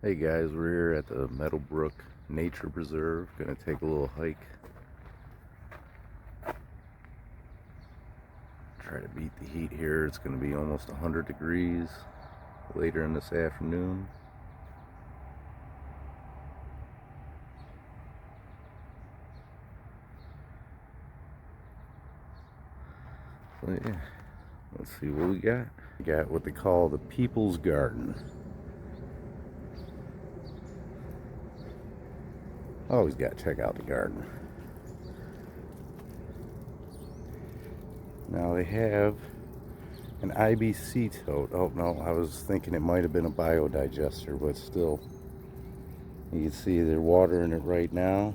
Hey guys, we're here at the Meadowbrook Nature Preserve. Gonna take a little hike. Try to beat the heat here. It's gonna be almost 100 degrees later in this afternoon. So yeah, let's see what we got. We got what they call the People's Garden. Always gotta check out the garden. Now they have an IBC tote. Oh no, I was thinking it might have been a biodigester, but still. You can see they're watering it right now.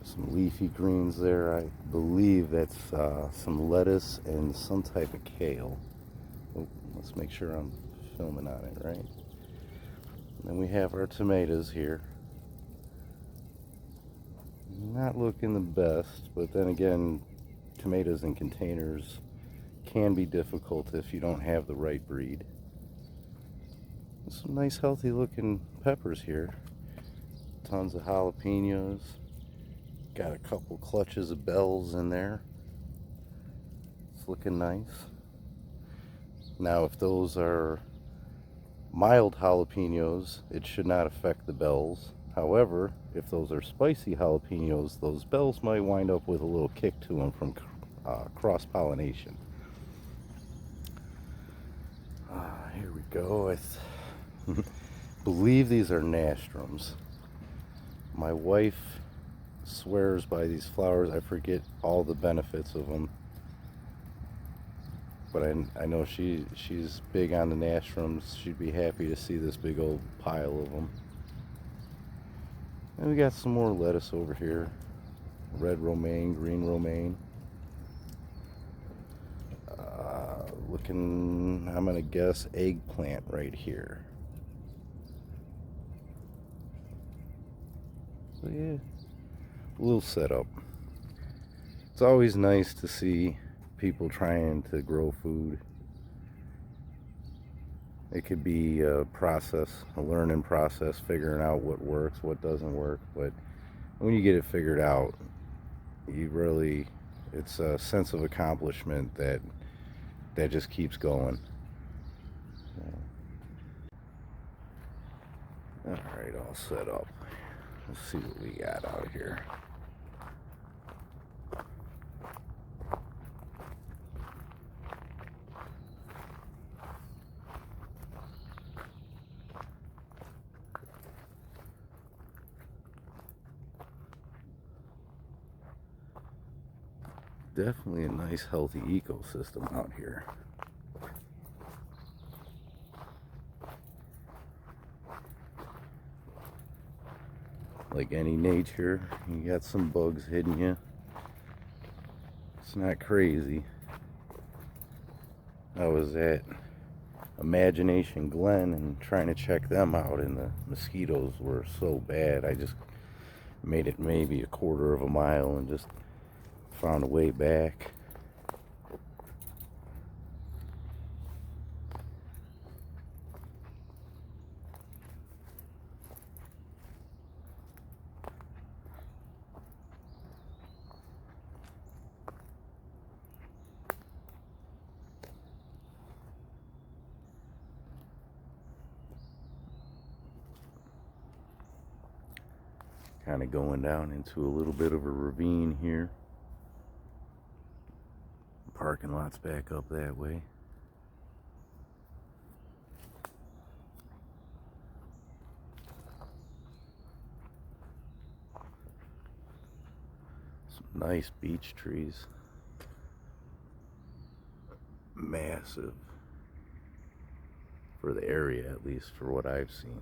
Some leafy greens there. I believe that's some lettuce and some type of kale. Oh, let's make sure I'm filming on it right. And then we have our tomatoes here. Not looking the best, but then again, tomatoes in containers can be difficult if you don't have the right breed. Some nice healthy looking peppers here. Tons of jalapenos. Got a couple clutches of bells in there. It's looking nice. Now, if those are mild jalapenos, it should not affect the bells. However, if those are spicy jalapenos, those bells might wind up with a little kick to them from cross-pollination. Here we go. I believe these are nastrums. My wife swears by these flowers. I forget all the benefits of them, but I know she's big on the nastrums. She'd be happy to see this big old pile of them. And we got some more lettuce over here. Red romaine, green romaine. Looking, I'm gonna guess eggplant right here. So yeah, a little setup. It's always nice to see people trying to grow food. It could be a process, a learning process, figuring out what works, what doesn't work. But when you get it figured out, it's a sense of accomplishment that just keeps going. All right, all set up. Let's see what we got out here. Definitely a nice healthy ecosystem out here. Like any nature, you got some bugs hitting you. It's not crazy. I was at Imagination Glen and trying to check them out, and the mosquitoes were so bad. I just made it maybe a quarter of a mile and just found a way back. Kind of going down into a little bit of a ravine here. Parking lot's back up that way. Some nice beech trees. Massive. For the area, at least for what I've seen.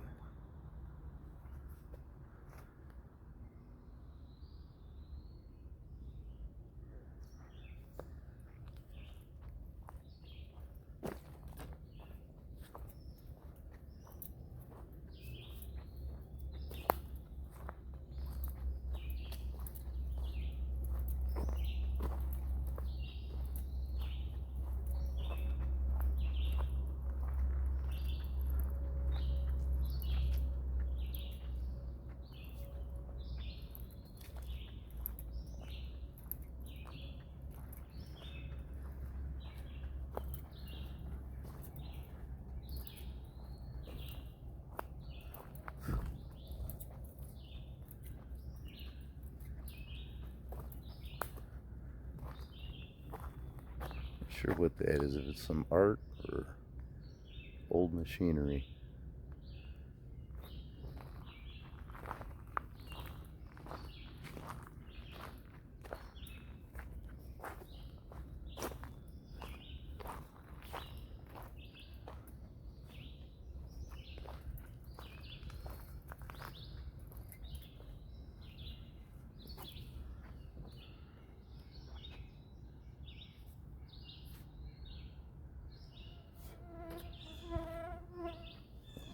sure what that is, if it's some art or old machinery.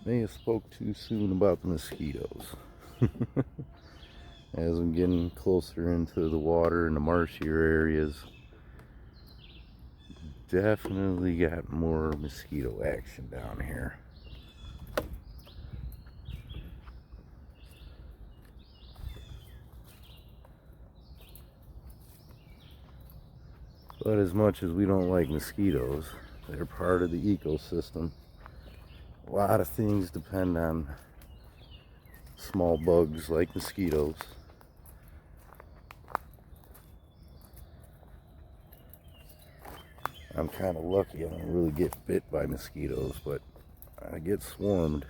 May have spoke too soon about the mosquitoes. As I'm getting closer into the water and the marshier areas, definitely got more mosquito action down here. But as much as we don't like mosquitoes, they're part of the ecosystem. A lot of things depend on small bugs like mosquitoes. I'm kind of lucky I don't really get bit by mosquitoes, but I get swarmed.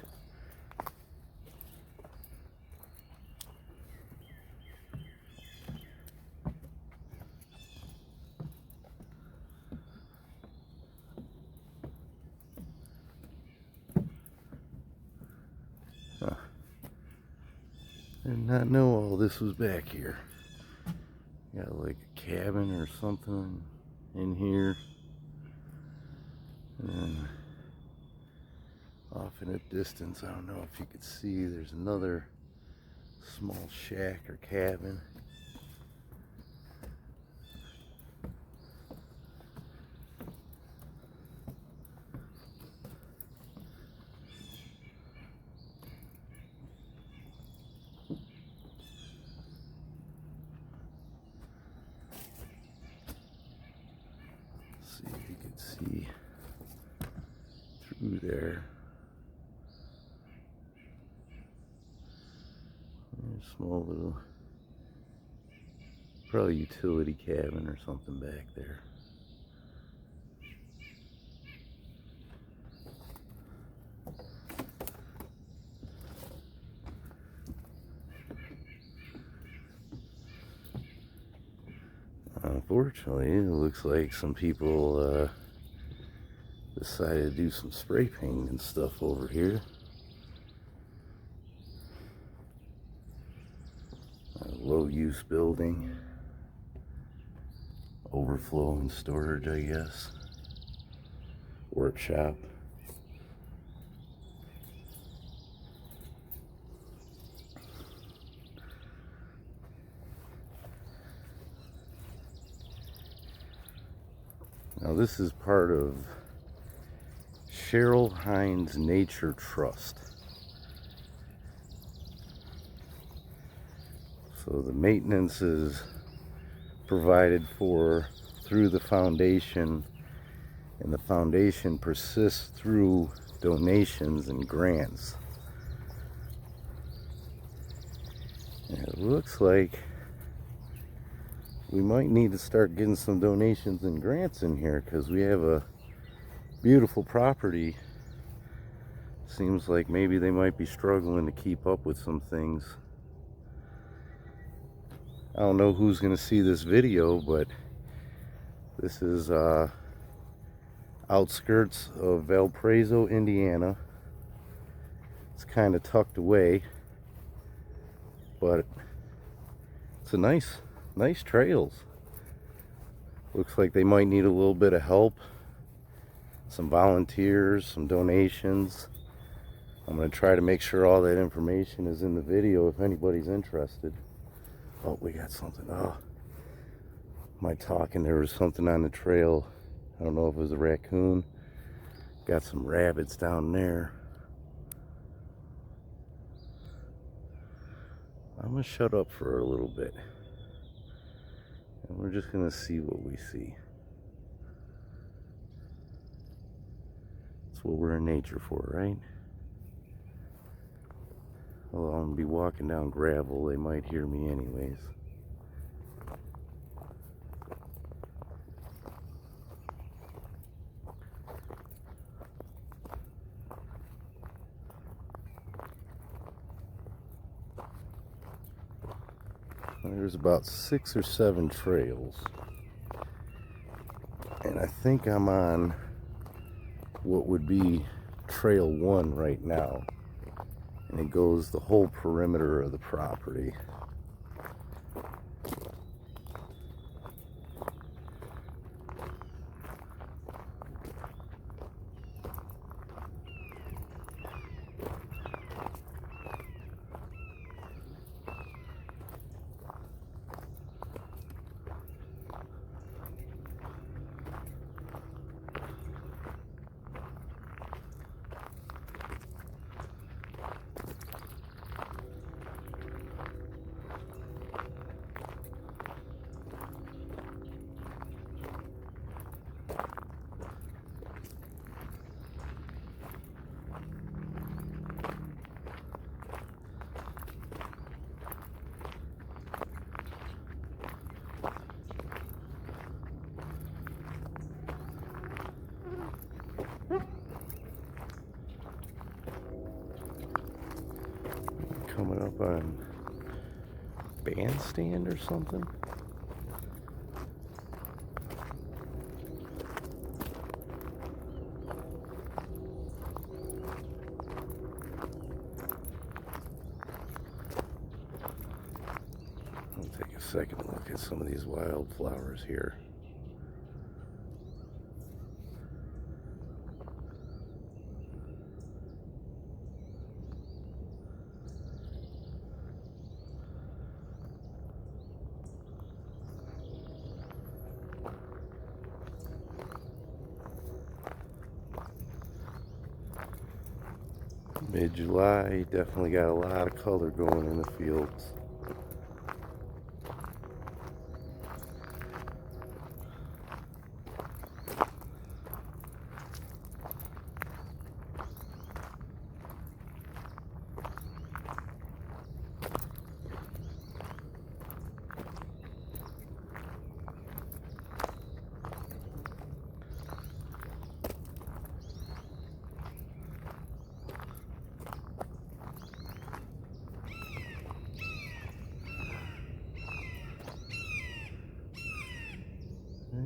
I did not know all this was back here. Got like a cabin or something in here. And then off in the distance, I don't know if you could see, there's another small shack or cabin. See if you can see through there. There's a small little, probably utility cabin or something back there. Unfortunately, it looks like some people decided to do some spray painting and stuff over here. A low use building. Overflow and storage, I guess. Workshop. Now this is part of Cheryl Hines Nature Trust. So the maintenance is provided for through the foundation, and the foundation persists through donations and grants. And it looks like we might need to start getting some donations and grants in here, because we have a beautiful property. Seems like maybe they might be struggling to keep up with some things. I don't know who's going to see this video, but this is outskirts of Valparaiso, Indiana. It's kind of tucked away, but it's a nice trails. Looks like they might need a little bit of help, some volunteers, some donations. I'm going to try to make sure all that information is in the video if anybody's interested. Oh, we got something. Oh, my talking, there was something on the trail. I don't know if it was a raccoon. Got some rabbits down there. I'm going to shut up for a little bit, and we're just going to see what we see. That's what we're in nature for, right? Well, I'm going to be walking down gravel. They might hear me anyways. There's about 6 or 7 trails, and I think I'm on what would be trail 1 right now, and it goes the whole perimeter of the property. Coming up on Bandstand or something. I'll take a second look at some of these wildflowers here. Mid-July, definitely got a lot of color going in the fields.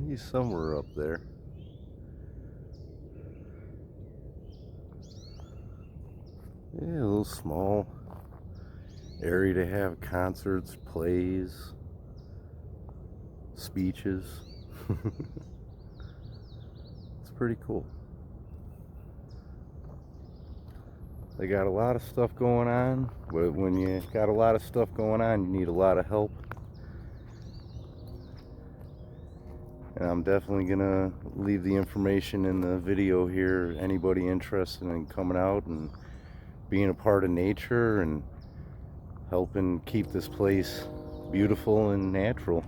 He's somewhere up there. Yeah, a little small area to have concerts, plays, speeches. It's pretty cool. They got a lot of stuff going on, but when you got a lot of stuff going on, you need a lot of help. And I'm definitely gonna leave the information in the video here. Anybody interested in coming out and being a part of nature and helping keep this place beautiful and natural.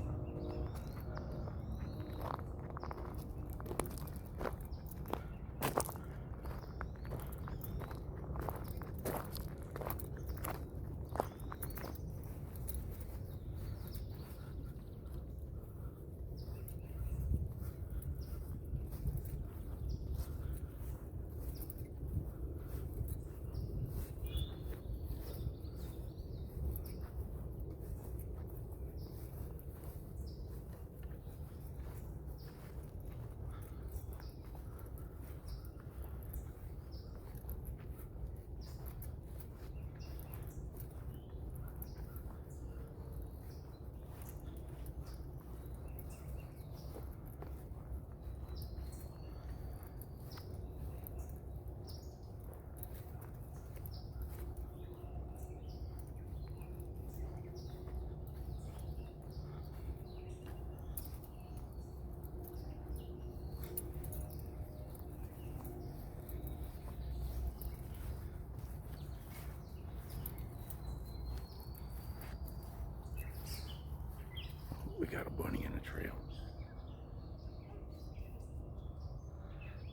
We got a bunny in the trail.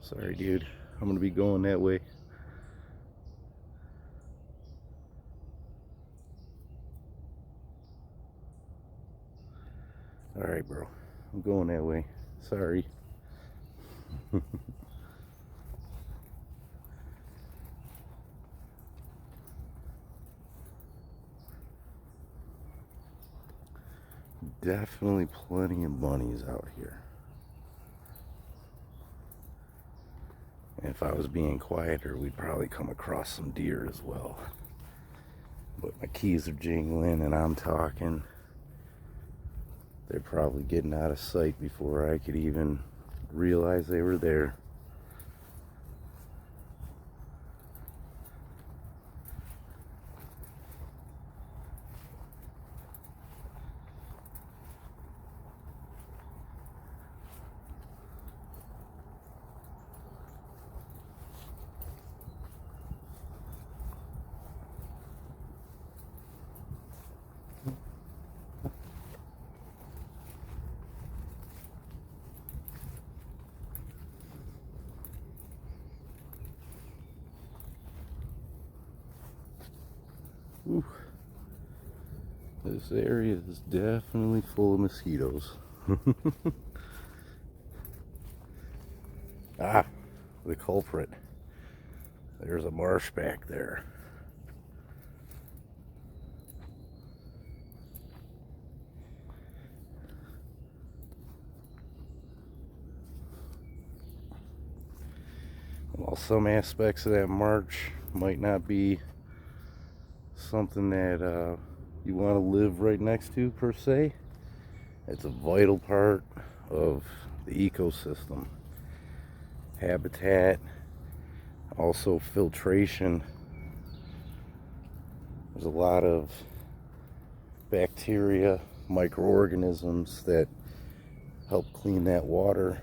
Sorry, dude. I'm gonna be going that way. Alright, bro. I'm going that way. Sorry. definitely plenty of bunnies out here. And if I was being quieter, we'd probably come across some deer as well. But my keys are jingling and I'm talking. They're probably getting out of sight before I could even realize they were there. Ooh. This area is definitely full of mosquitoes. Ah, the culprit. There's a marsh back there. While some aspects of that marsh might not be something that you want to live right next to per se, it's a vital part of the ecosystem. Habitat, also filtration. There's a lot of bacteria, microorganisms that help clean that water.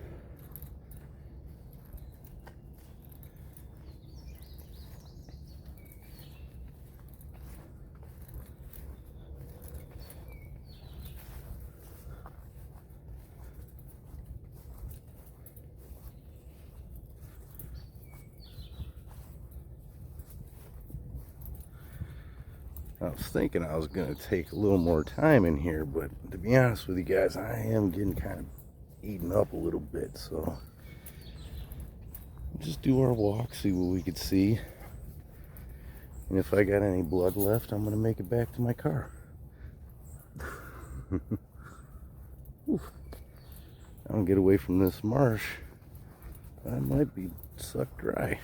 I was thinking I was going to take a little more time in here, but to be honest with you guys, I am getting kind of eaten up a little bit, so just do our walk, see what we could see, and if I got any blood left, I'm going to make it back to my car. I don't get away from this marsh, I might be sucked dry.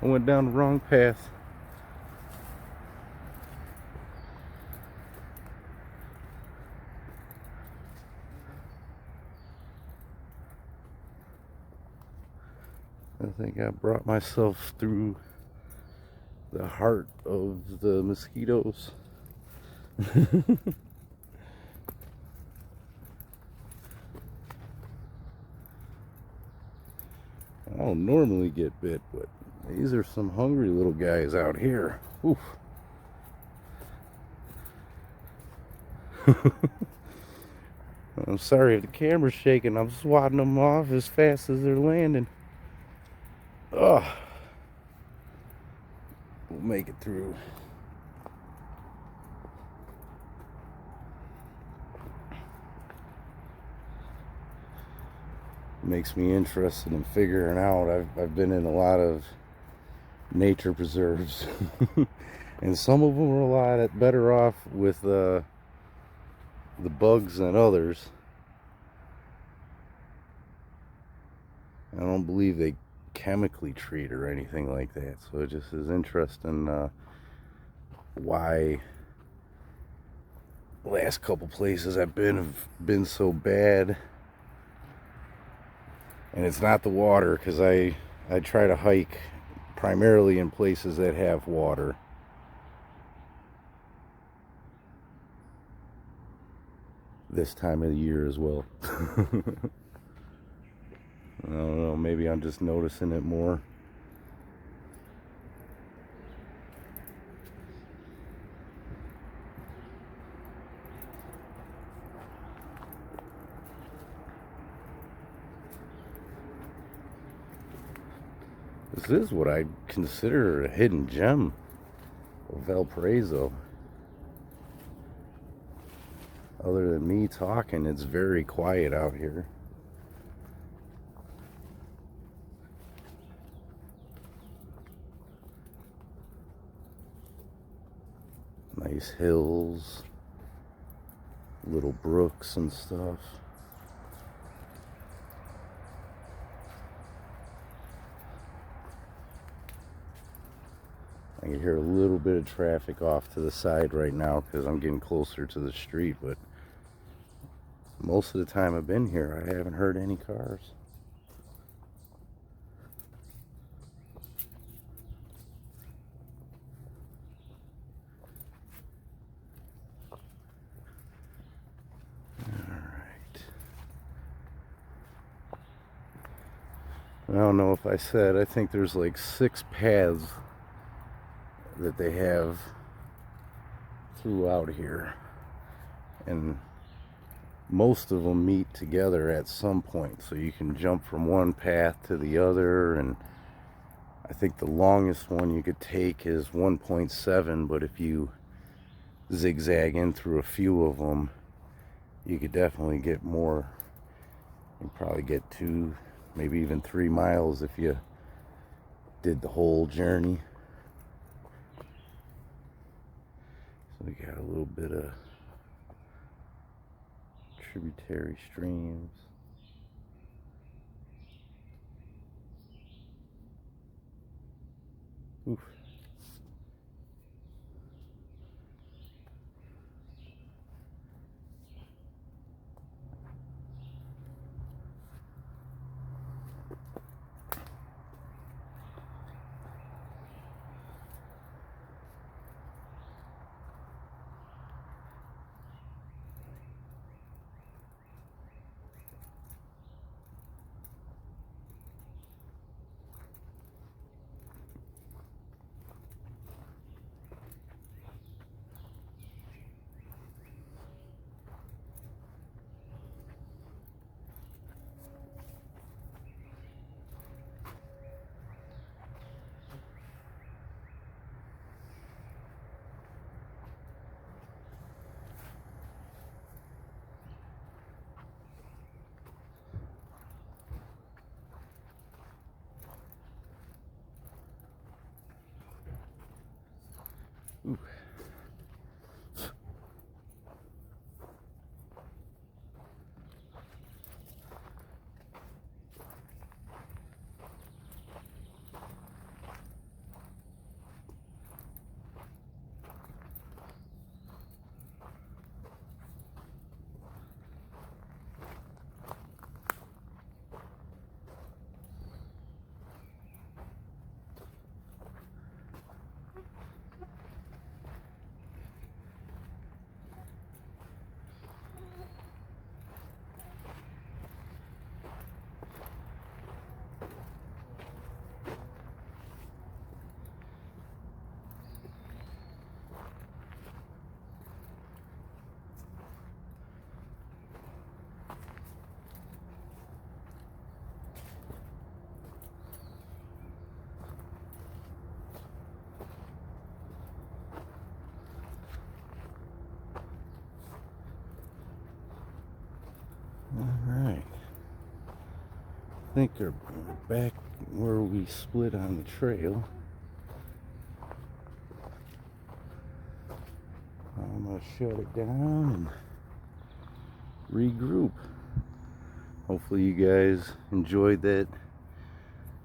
I went down the wrong path. I think I brought myself through the heart of the mosquitoes. I don't normally get bit, but these are some hungry little guys out here. Oof. I'm sorry if the camera's shaking. I'm swatting them off as fast as they're landing. Ugh. We'll make it through. Makes me interested in figuring out. I've been in a lot of nature preserves and some of them are a lot better off with the bugs than others. I don't believe they chemically treat or anything like that, so it just is interesting why the last couple places I've been have been so bad. And it's not the water, because I try to hike primarily in places that have water. This time of the year as well. I don't know, maybe I'm just noticing it more. This is what I consider a hidden gem of Valparaiso. Other than me talking, it's very quiet out here. Nice hills, little brooks and stuff. I can hear a little bit of traffic off to the side right now because I'm getting closer to the street, but most of the time I've been here, I haven't heard any cars. I don't know if I said, I think there's like 6 paths that they have throughout here, and most of them meet together at some point, so you can jump from one path to the other. And I think the longest one you could take is 1.7, but if you zigzag in through a few of them, you could definitely get more. You probably get 2, maybe even 3 miles if you did the whole journey. So we got a little bit of tributary streams. Oof. Ooh. Alright, I think they're back where we split on the trail. I'm going to shut it down and regroup. Hopefully you guys enjoyed that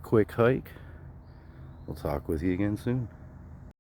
quick hike. We'll talk with you again soon.